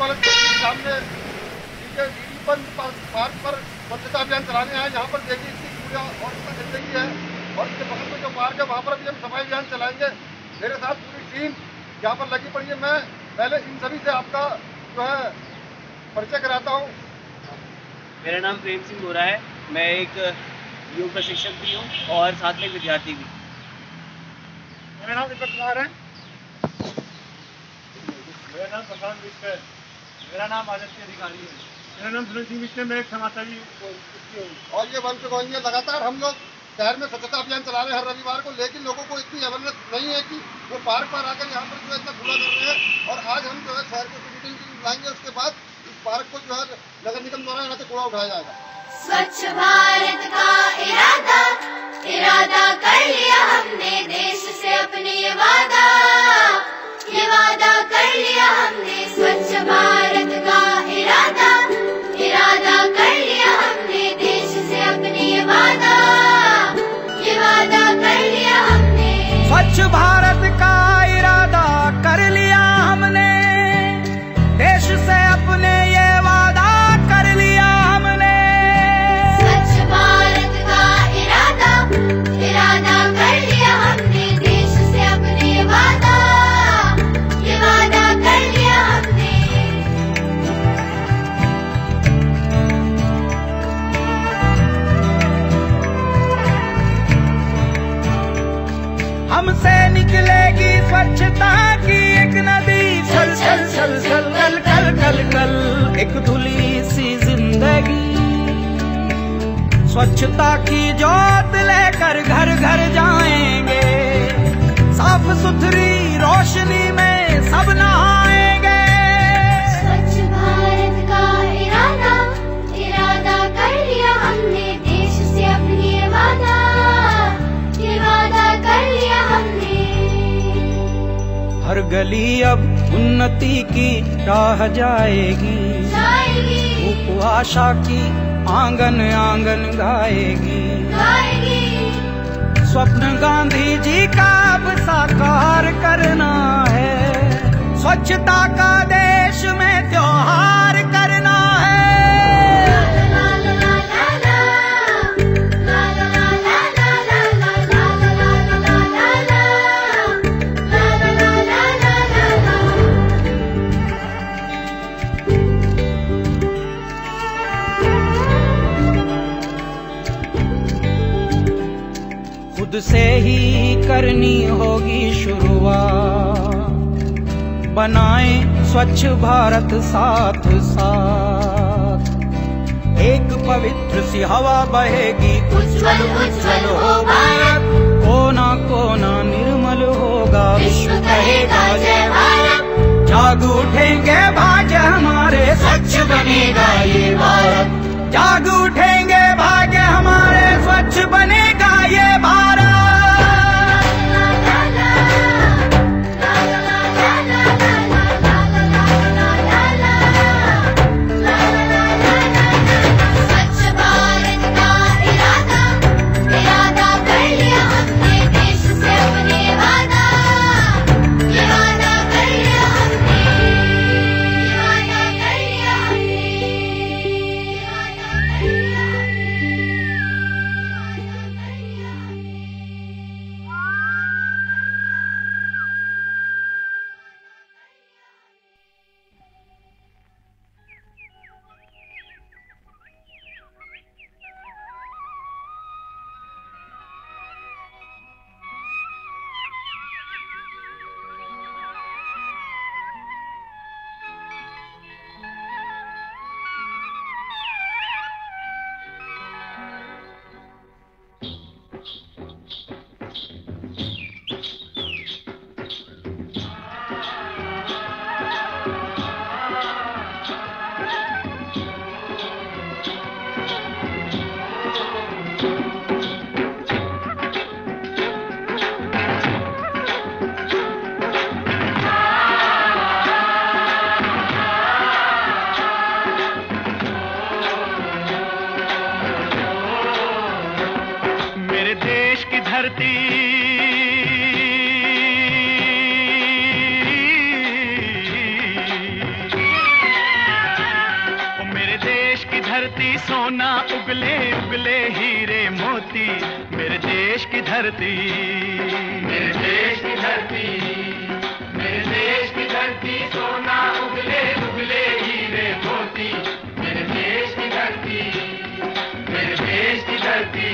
College के सामने park पर स्वच्छता अभियान चलाने आए। यहाँ पर देखिए इतनी कूड़ा और इतना गंदगी है, और इसके बगल में जो पार्क है वहाँ पर भी हम सफाई अभियान चलाएंगे। मेरे साथ पूरी टीम यहाँ पर लगी पड़ी है। मैं पहले इन सभी से आपका जो है परिचय कराता हूँ। मेरा नाम प्रेम सिंह गोरा है। मैं एक योग प्रशिक्षक भी हूँ और साथ में विद्यार्थी भी। मेरा नाम दीपक कुमार है। मेरा नाम प्रशांत मिश्र है। मेरा नाम आदित्य अधिकारी है। मेरा नाम सुनील सिंह मिश्र है। मैं एक समाजसेवी हूँ। और ये वंशगोविंद लगातार हम लोग शहर में स्वच्छता अभियान चला रहे हैं हर रविवार को, लेकिन लोगों को इतनी अवेयरनेस नहीं है कि वो पार्क पर आकर यहाँ पर जो है इतना कूड़ा कर रहे हैं। और आज हम जो है शहर को मीटिंग बुलाएंगे, उसके बाद इस पार्क को जो है नगर निगम द्वारा यहाँ से कूड़ा उठाया जाएगा। स्वच्छ भारत का इरादा कर लिया हमने, देश से अपने ये वादा कर लिया हमने। स्वच्छ भारत का इरादा कर लिया हमने, देश से अपने ये वादा कर लिया हमने। स्वच्छ भारत का इरादा कर लिया हमने, देश से अपने ये वादा कर लिया हमने। स्वच्छ भारत का इरादा कर लिया हमने, देश से अपने ये वादा कर लिया हमने। हमसे निकलेगी स्वच्छता की एक नदी, चल चल चल चल कल कल कल कल एक धुली सी जिंदगी। स्वच्छता की जोत लेकर घर घर जाएंगे, साफ सुथरी रोशनी में सब नहाएंगे। स्वच्छ भारत का इरादा कर लिया हमने, देश से अपनी ये वादा कर लिया हमने। हर गली अब उन्नति की राह जाएगी, धूप आशा की आंगन आंगन गाएगी। स्वप्न गांधी जी का अब साकार करना है, स्वच्छता का देश में त्योहार करना है। खुद से ही करनी होगी शुरुआत, बनाएं स्वच्छ भारत साथ साथ। एक पवित्र सी हवा बहेगी, उज्ज्वल उज्ज्वल हो भारत, कोना कोना निर्मल होगा, विश्व कहेगा जय भारत। जाग उठेंगे भाग्य हमारे, स्वच्छ बनेगा ये भारत। जाग उठेंगे भाग्य हमारे, स्वच्छ बनेगा ये भारत। सोना उगले उगले हीरे मोती, मेरे देश की धरती, मेरे देश की धरती, मेरे देश की धरती, सोना उगले उगले हीरे मोती, मेरे देश की धरती, मेरे देश की धरती।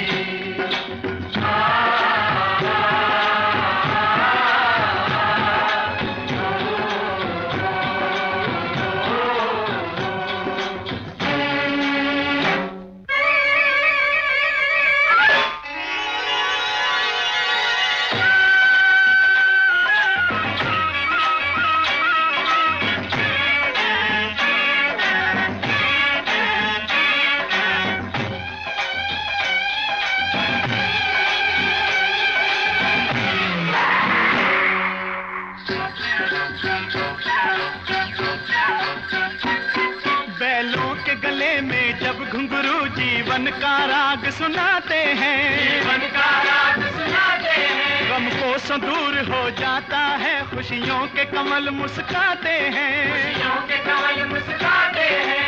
बैलों के गले में जब घुंघरू जीवन का राग सुनाते हैं, जीवन का राग सुनाते हैं, गम को सो दूर हो जाता है, खुशियों के कमल मुस्काते हैं, खुशियों के कमल मुस्काते हैं।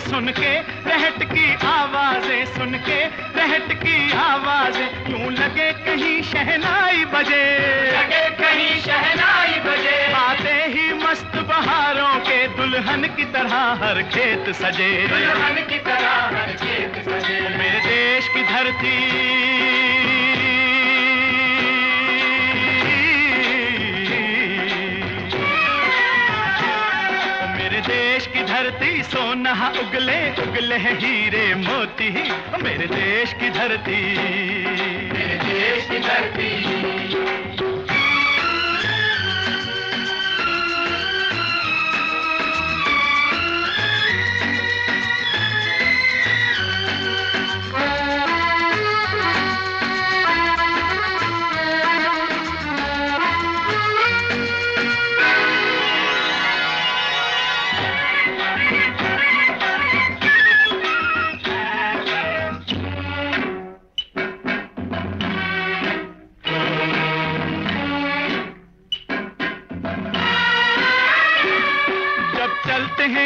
सुन के रहट की आवाजें, सुन के रहट की आवाजें, यूं लगे कहीं शहनाई बजे, लगे कहीं शहनाई बजे। आते ही मस्त बहारों के दुल्हन की तरह हर खेत सजे, दुल्हन की तरह हर खेत सजे। मेरे देश की धरती, देश की धरती, सोना उगले उगले हीरे मोती, मेरे देश की धरती, मेरे देश की धरती।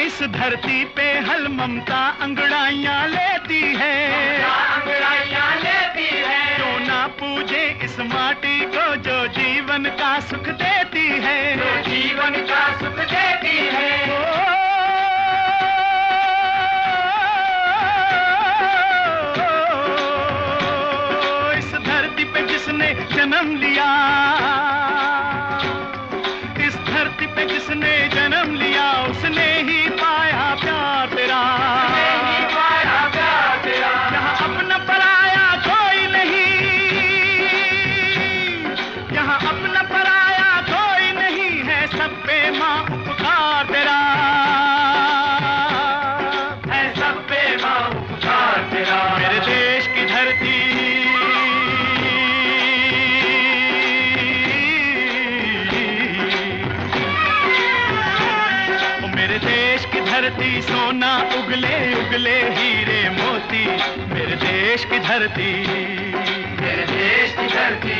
इस धरती पे हल ममता अंगड़ाइयां लेती है, अंगड़ाइयां लेती है। जो ना पूजे इस माटी को, जो जीवन का सुख देती है, जो जीवन का सुख देती है। इस धरती पे जिसने जन्म लिया, इस धरती पे जिसने जन्म लिया, उसने ही पाया प्यार तेरा, पाया प्यार तेरा। यहाँ अपना पराया कोई नहीं, यहाँ अपना पराया कोई नहीं है, सब पे माँ उपकार तेरा है, सब पे माँ उपकार तेरा। मेरे देश की धरती, धरती, सोना उगले उगले हीरे मोती, मेरे देश की धरती, मेरे देश की धरती।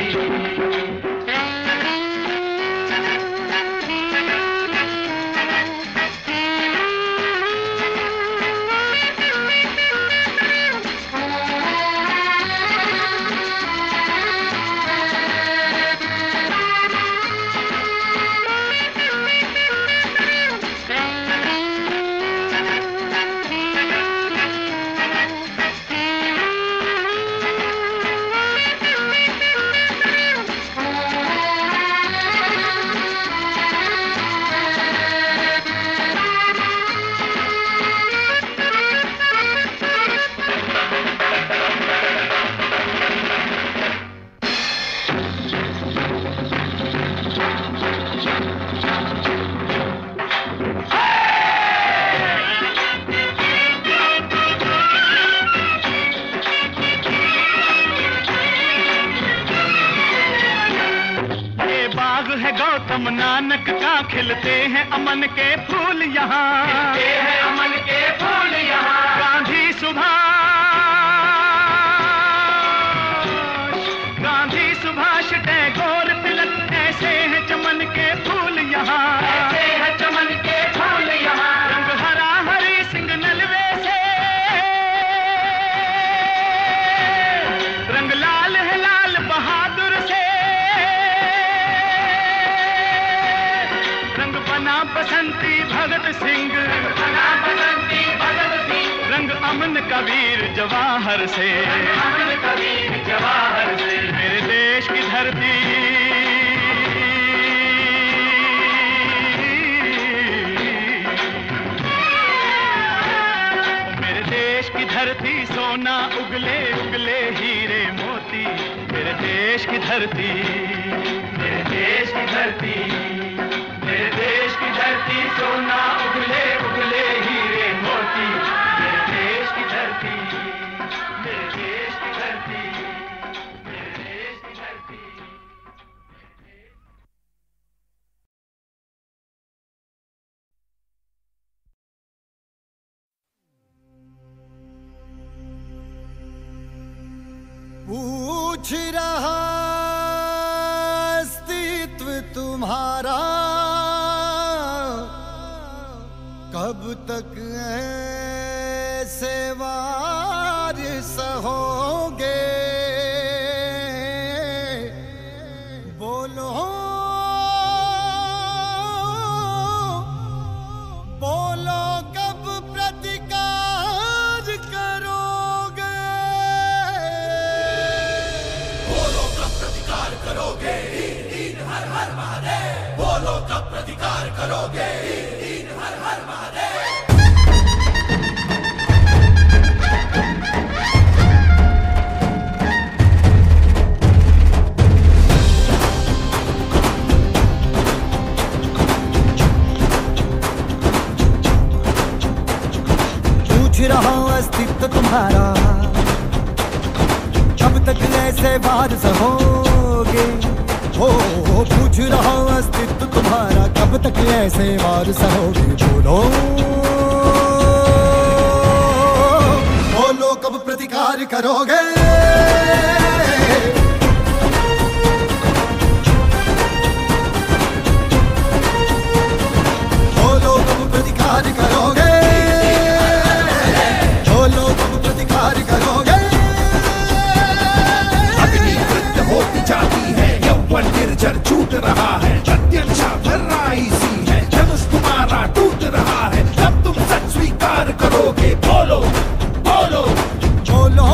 गौतम नानक का, खिलते हैं अमन के फूल यहाँ, खिलते हैं अमन के फूल यहाँ। गांधी सुभाष, गांधी सुभाष, टैगोर, तिलक, ऐसे हैं चमन के बसंती भगत सिंह, रंग अमन कबीर जवाहर से, मेरे देश की धरती धरती सोना उगले उगले हीरे मोती, मेरे देश की धरती, मेरे देश की धरती, मेरे देश की धरती सोना उगले उगले हीरे मोती, मेरे देश की धरती, मेरे देश की धरती, मेरे देश की धरती। पूछ रहा अस्तित्व तुम्हारा कब तक ऐसे वार सहोगे, बोलो बोलो कब प्रतिकार करोगे, करोगे हर हर महादेव, बोलो कब प्रतिकार करोगे हर हर महादेव। पूछ रहा हूं अस्तित्व तुम्हारा कब तक ऐसे वार सहोगे, हो पूछ रहा हूं अस्तित्व तुम्हारा कब तक ऐसे वार सहोगे, बोलो बोलो कब प्रतिकार करोगे, बोलो कब प्रतिकार करोगे, बोलो कब प्रतिकार करोगे। होती जाती है यौवन निर्जर छूट रहा है, प्रत्यक्षा भर्राई सी है, धनुष तुम्हारा टूट रहा है, तब तुम सच स्वीकार करोगे, बोलो बोलो बोलो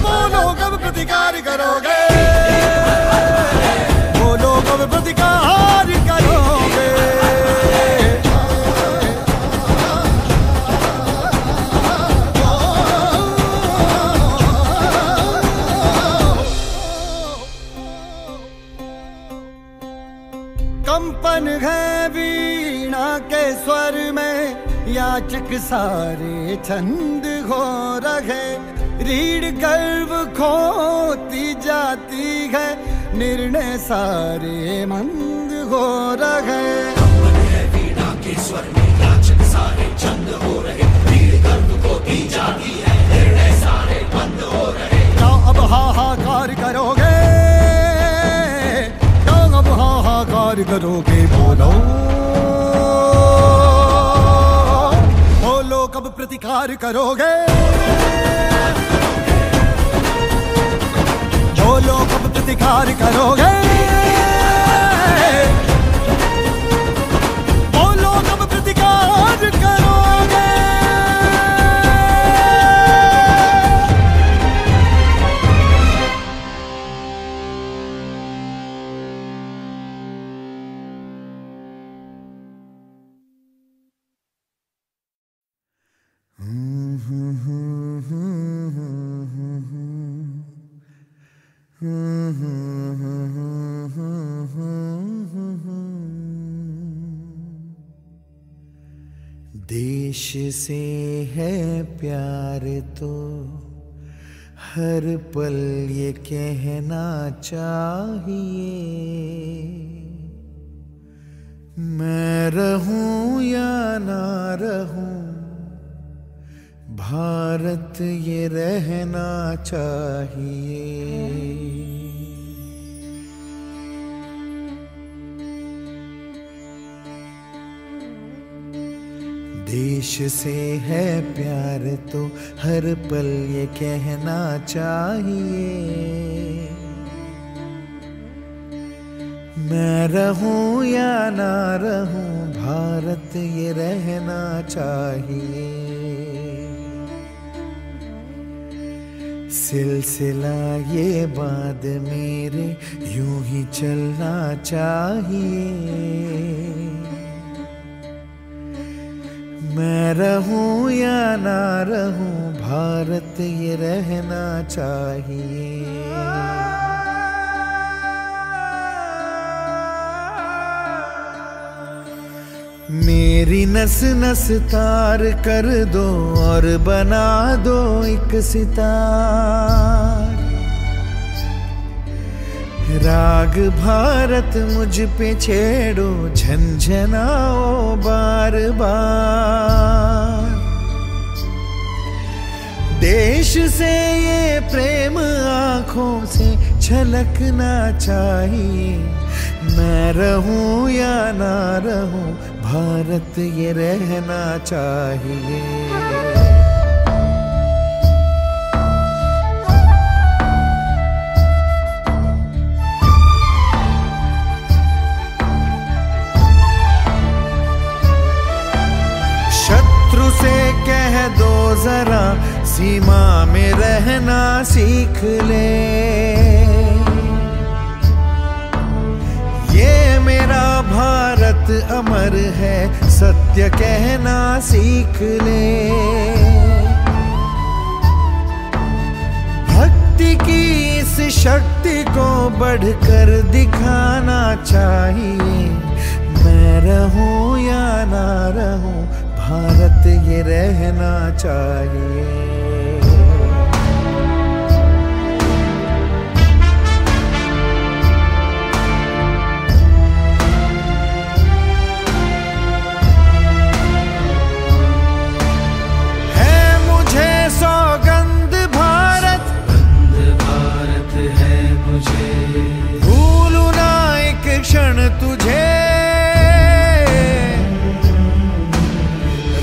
बोलो कब प्रतिकार करोगे, बोलो कब प्रतिकार करोगे। कंपन है वीणा के स्वर में, याचक सारे छंद हो रहे, रीढ़ गर्व खोती जाती है, निर्णय सारे मंद हो रहे। कंपन है वीणा के स्वर में, याचक सारे छंद हो रहे, रीढ़ गर्व खोती जाती है, निर्णय सारे मंद हो रहे। क्या अब हाहाकार करोगे, हाहाकार करोगे, बोलो बोलो कब प्रतिकार करोगे, बोलो कब प्रतिकार करोगे, बोलो कब प्रतिकार करोगे। देश से है प्यार तो हर पल ये कहना चाहिए, मैं रहूं या ना रहूं भारत ये रहना चाहिए। देश से है प्यार तो हर पल ये कहना चाहिए, मैं रहूं या ना रहूं, भारत ये रहना चाहिए। सिलसिला ये बाद मेरे यूं ही चलना चाहिए। मैं रहूं या ना रहूं, भारत ये रहना चाहिए। मेरी नस नस तार कर दो और बना दो एक सितार। राग भारत मुझ पे छेड़ो, झंझनाओ बार बार। देश से ये प्रेम आंखों से छलकना चाहिए। मैं रहूं या ना रहूं, भारत ये रहना चाहिए। शत्रु से कह दो जरा, सीमा में रहना सीख ले। ये मेरा भारत अमर है, सत्य कहना सीख ले। भक्ति की इस शक्ति को बढ़कर दिखाना चाहिए। मैं रहूं या ना रहूं, भारत ये रहना चाहिए। सौगंध भारत है मुझे, भूलूं ना एक क्षण तुझे।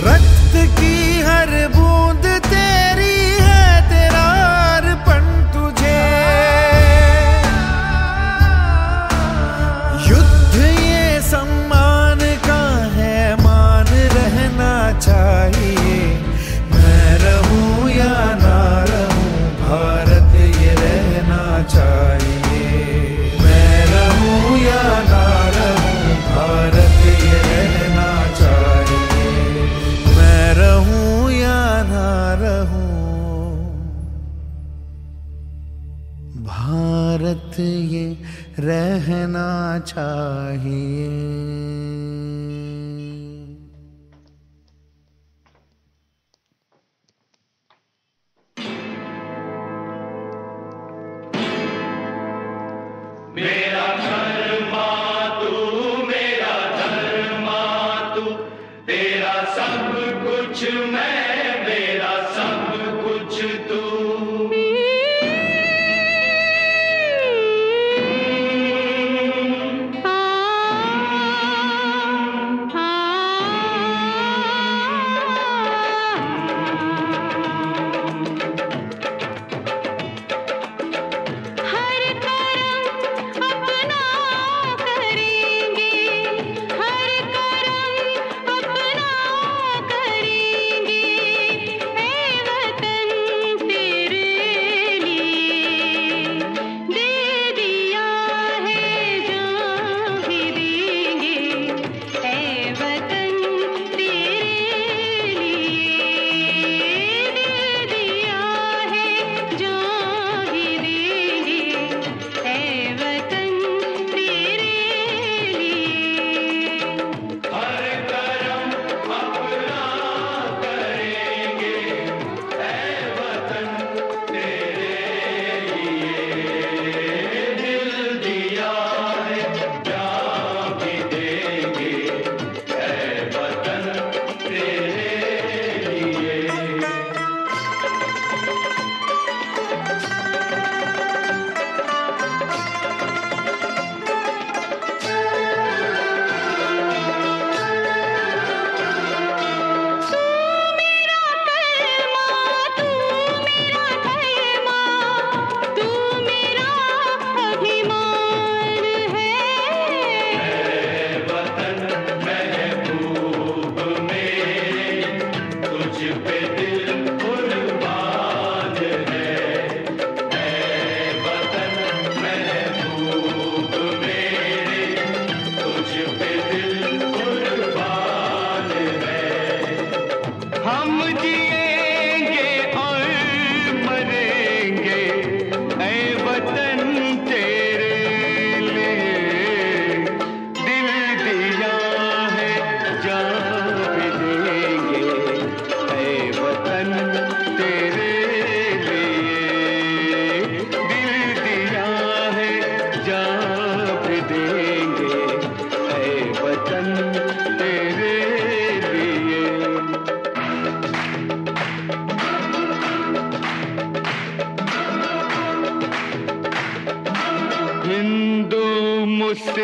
रक्त की हर बूंद तेरी है, तेरा अर्पण तुझे। युद्ध ये सम्मान का है, मान रहना चाहिए। मैं रहूं या ना रहूं, भारत ये रहना चाहिए। मैं रहूं या ना रहूं, भारत ये रहना चाहिए। मैं रहूं या ना रहूं, भारत ये रहना चाहिए। मेरा धर्मा तू, मेरा धर्मा तू, तेरा सब कुछ मैं, मेरा सब कुछ तू।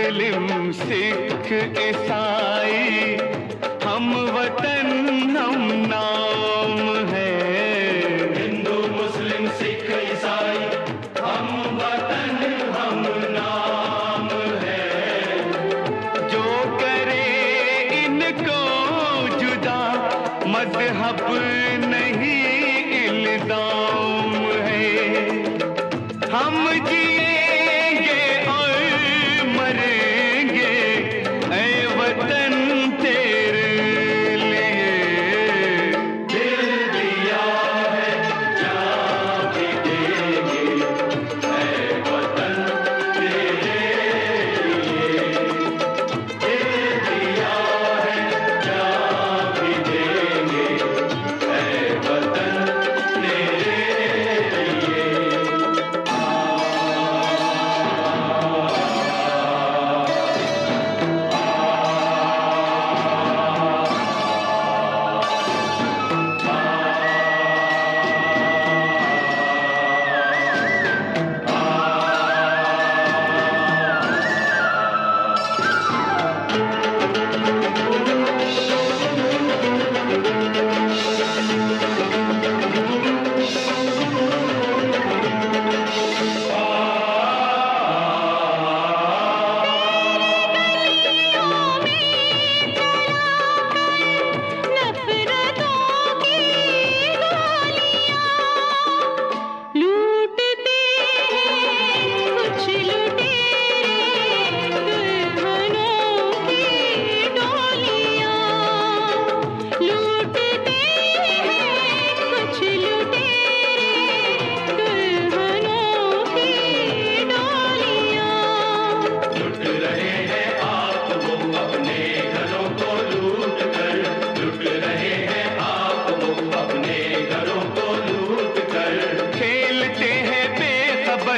मुस्लिम सिख ईसाई हम वतन हम नाम है। हिंदू मुस्लिम सिख ईसाई हम वतन हम नाम है। जो करे इनको जुदा मजहब नहीं इल्जाम है। हम जिएंगे और मरेंगे ऐ वतन तेरे लिए। दिल दिया है जान भी देंगे ऐ वतन तेरे लिए। दिल दिया है जान भी देंगे ऐ वतन तेरे लिए।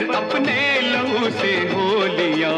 अपने लहू से होलियां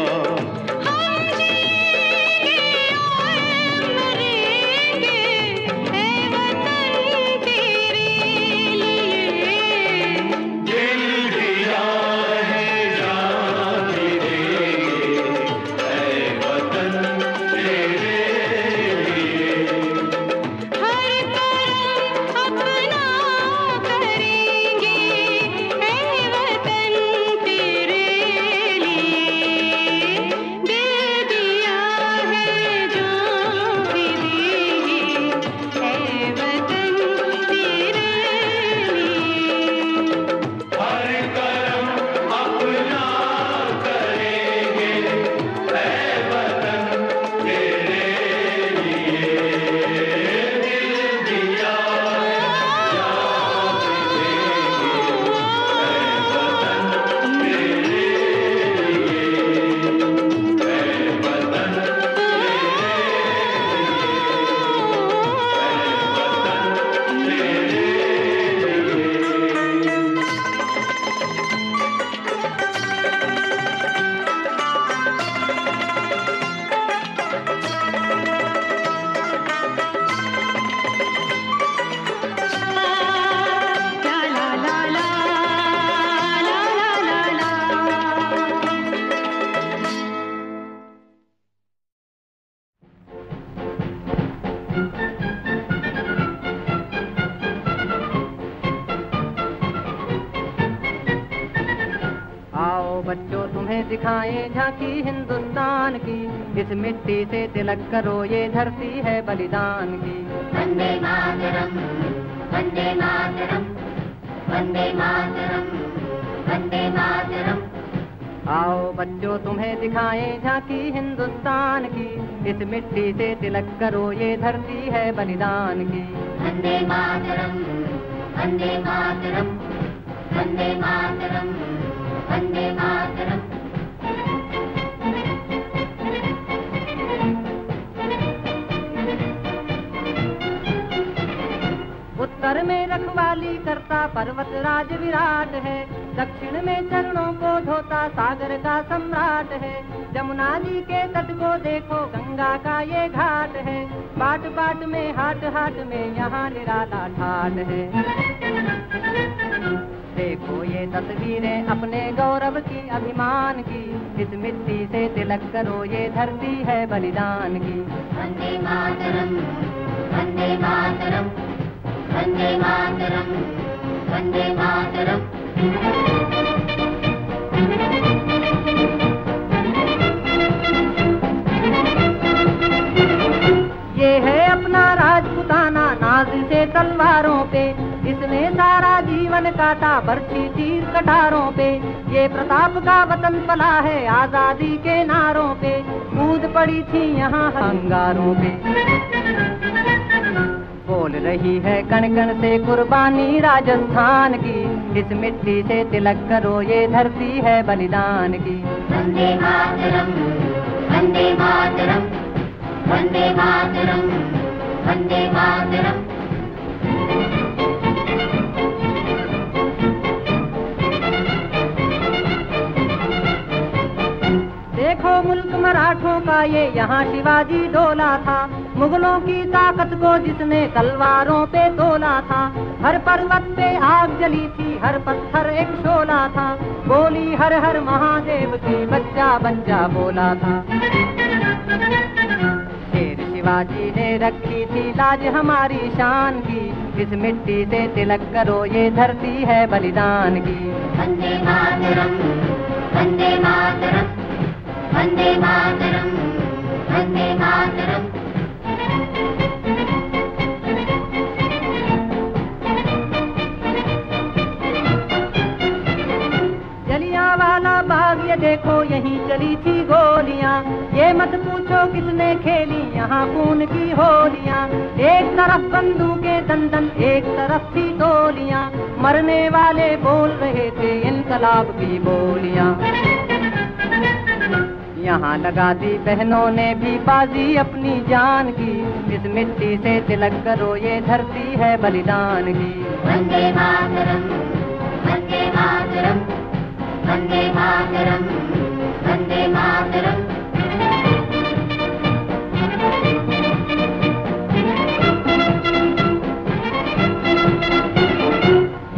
बच्चों तुम्हें दिखाएं झांकी हिंदुस्तान की। इस मिट्टी से तिलक करो ये धरती है बलिदान की। वंदे मातरम वंदे मातरम वंदे मातरम वंदे मातरम। आओ बच्चों तुम्हें दिखाएं झांकी हिंदुस्तान की। इस मिट्टी से तिलक करो ये धरती है बलिदान की। वंदे मातरम वंदे मातरम वंदे मातरम वंदे मातरम। उत्तर में रखवाली करता पर्वत राज विराट है। दक्षिण में चरणों को धोता सागर का सम्राट है। जमुना जी के तट को देखो गंगा का ये घाट है। बाट बाट में हाट हाट में यहाँ निराला ठाट है। देखो ये तस्वीरें अपने गौरव की, अभिमान की, इस मिट्टी से तिलक करो, ये धरती है बलिदान की। वंदे मातरम, वंदे मातरम, वंदे मातरम, वंदे मातरम। ये है अपना राजपुताना, नाज से तलवारों पे इसने सारा जीवन काटा, बरछी तीर कटारों पे। ये प्रताप का वतन पला है आजादी के नारों पे, कूद पड़ी थी यहाँ अंगारों पे। बोल रही है कण कण से कुर्बानी राजस्थान की, इस मिट्टी से तिलक करो, ये धरती है बलिदान की। वंदे मातरम, वंदे मातरम, वंदे मातरम, वंदे मातरम। देखो मुल्क मराठों का ये यहाँ शिवाजी डोला था, मुगलों की ताकत को जिसने तलवारों पे तोला था। हर पर्वत पे आग जली थी, हर पत्थर एक शोला था, बोली हर हर महादेव की, बच्चा बच्चा बोला था। शेर शिवाजी ने रखी थी लाज हमारी शान की, इस मिट्टी से तिलक करो, ये धरती है बलिदान की। वंदे मातरम, वंदे मातरम, वंदे मातरम, वंदे मातरम। जलियांवाला बाग ये देखो, यहीं चली थी गोलियां, ये मत पूछो किसने खेली यहाँ खून की होलियां। एक तरफ बंदूकें दंदन, एक तरफ थी टोलियां, मरने वाले बोल रहे थे इनकलाब की बोलियां। यहाँ लगा दी बहनों ने भी बाजी अपनी जान की, इस मिट्टी से तिलक करो, ये धरती है बलिदान की। वंदे मातरम, वंदे मातरम, वंदे मातरम, वंदे मातरम।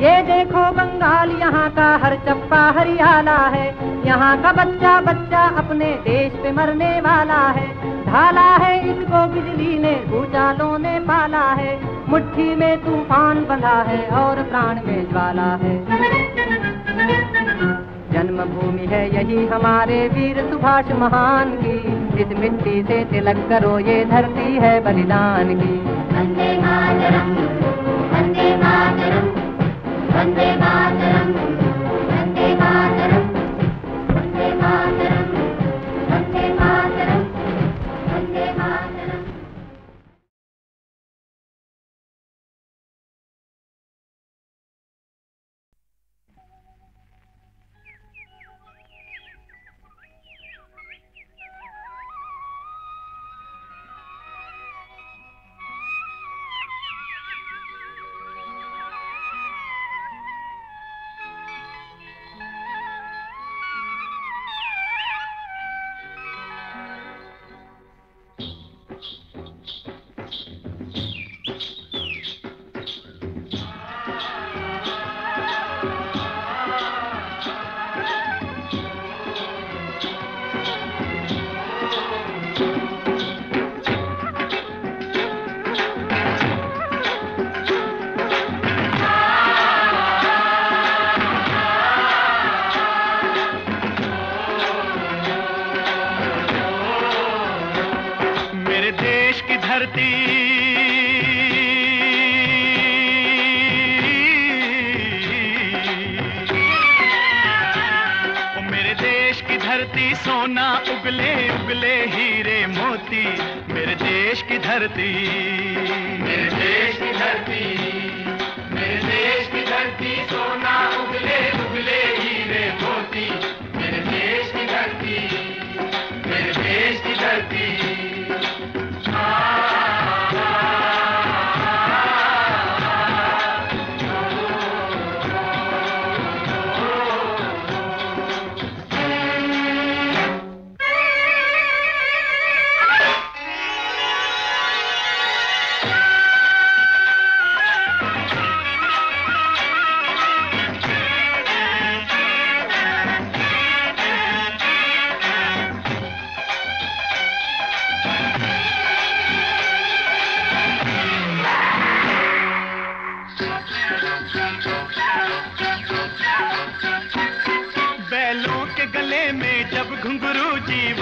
ये देखो बंगाल यहाँ का हर चप्पा हरियाला है, यहाँ का बच्चा बच्चा अपने देश पे मरने वाला है। ढाला है इसको बिजली ने, भूचालों ने पाला है, मुट्ठी में तूफान बंधा है और प्राण में ज्वाला है। जन्मभूमि है यही हमारे वीर सुभाष महान की, इस मिट्टी से तिलक करो, ये धरती है बलिदान की। वंदे मातरम, वंदे मातरम, वंदे मातरम, वंदे मातरम, वंदे मातरम, वंदे मातरम, वंदे मातरम। सोना उगले उगले हीरे मोती, मेरे देश की धरती, मेरे देश की धरती, मेरे देश की धरती, सोना उगले उगले हीरे मोती, मेरे देश की धरती, मेरे देश की धरती।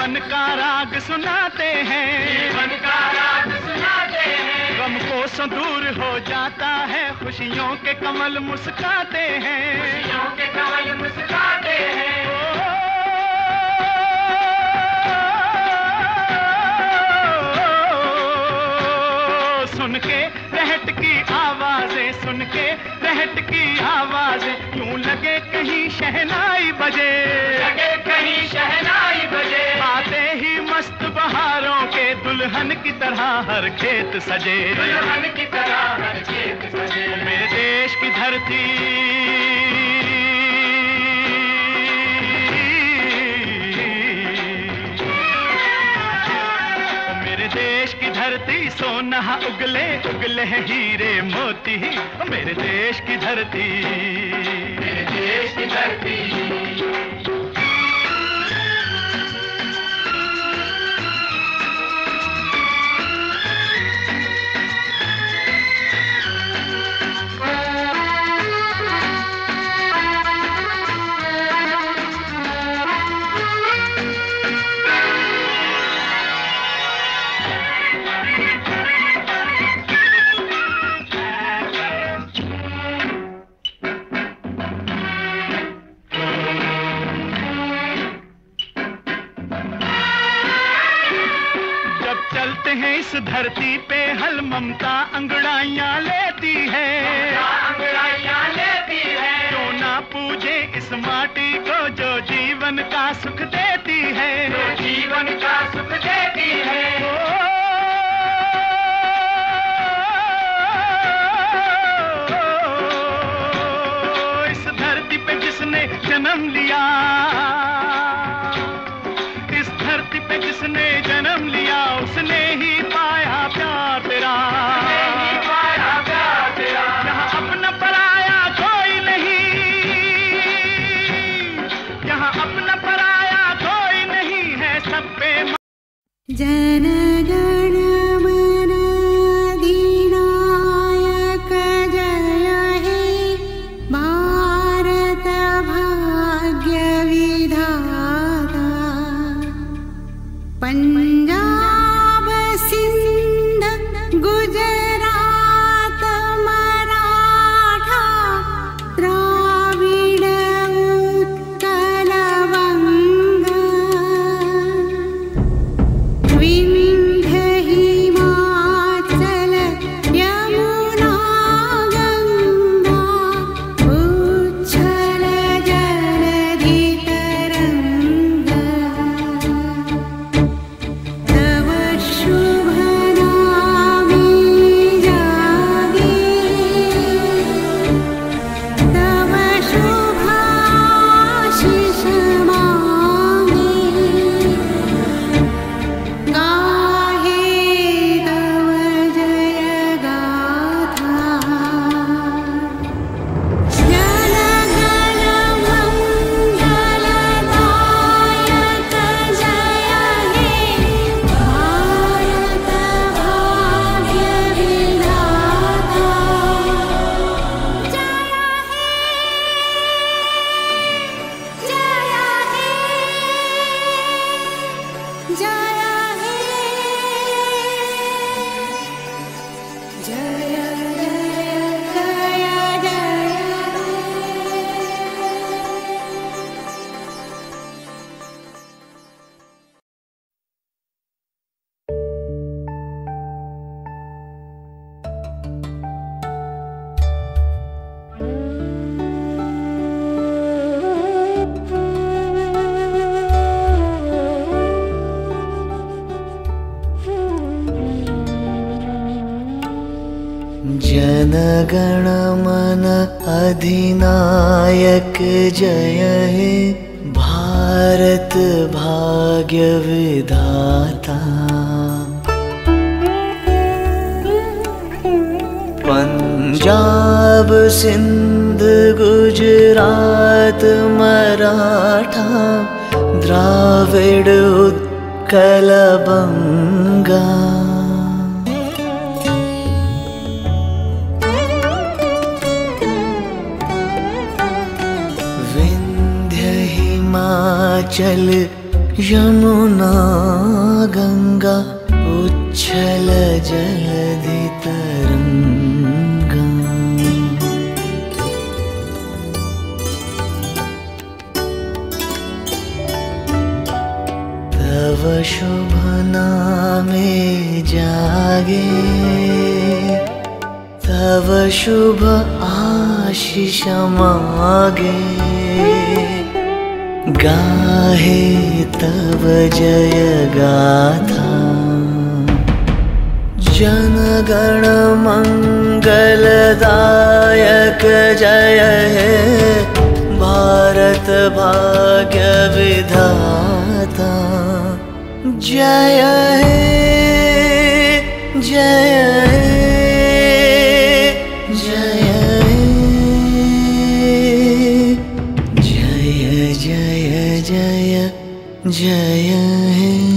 जीवन का राग सुनाते हैं, जीवन का राग सुनाते हैं। गम को दूर हो जाता है, खुशियों के कमल मुस्काते हैं, खुशियों के कमल मुस्काते हैं। सुन के रहट की आवाजें, सुन के रहट की आवाजें, यूं लगे कहीं शहनाई बजे, लगे कहीं शहनाई बजे। आते ही मस्त बहारों के दुल्हन की तरह हर खेत सजे, दुल्हन की तरह हर खेत सजे। मेरे देश की धरती, देश की धरती सोना उगले उगले हीरे मोती। मेरे देश की धरती, मेरे देश की धरती। इस धरती पे हल ममता अंगड़ाइयाँ लेती है, अंगड़ाइयाँ लेती है। क्यों ना पूजे इस माटी को जो जीवन का सुख देती है, जो जीवन का सुख देती है। इस धरती पे जिसने जन्म लिया, इस धरती पे जिसने जन्म लिया, उसने ही पाया प्यार तेरा, नहीं पाया प्यार तेरा। यहाँ अपना पराया कोई नहीं, यहाँ अपना पराया कोई नहीं है, सब पे जन गण मन अधिनायक जय हे भारत भाग्य विधाता। पंजाब सिंध गुजरात मराठा द्राविड़ उत्कल बंगा। विंध्य हिमाचल यमुना गंगा उच्छल जलधि तरंगा। तव शुभ नामे जागे, तव शुभ आशीष मांगे। गाहे तव जय गाथा, जन गण मंगलदायक जय हे भारत भाग्य विधाता। जय हे, जय हे, जय हे, जय जय जय जन गण मन अधिनायक जय हे भारत भाग्य विधाता। पंजाब सिंध गुजरात मराठा द्राविड़ उत्कल बंगा। विंध्य हिमाचल यमुना गंगा उच्छल जलधि तरंगा। तव शुभ नामे जागे, तव शुभ आशीष मागे। गाहे तव जय गाथा, जन गण मंगलदायक जय हे भारत भाग्य विधाता। जय हे जय हे जय हे जय जय जय जय हे।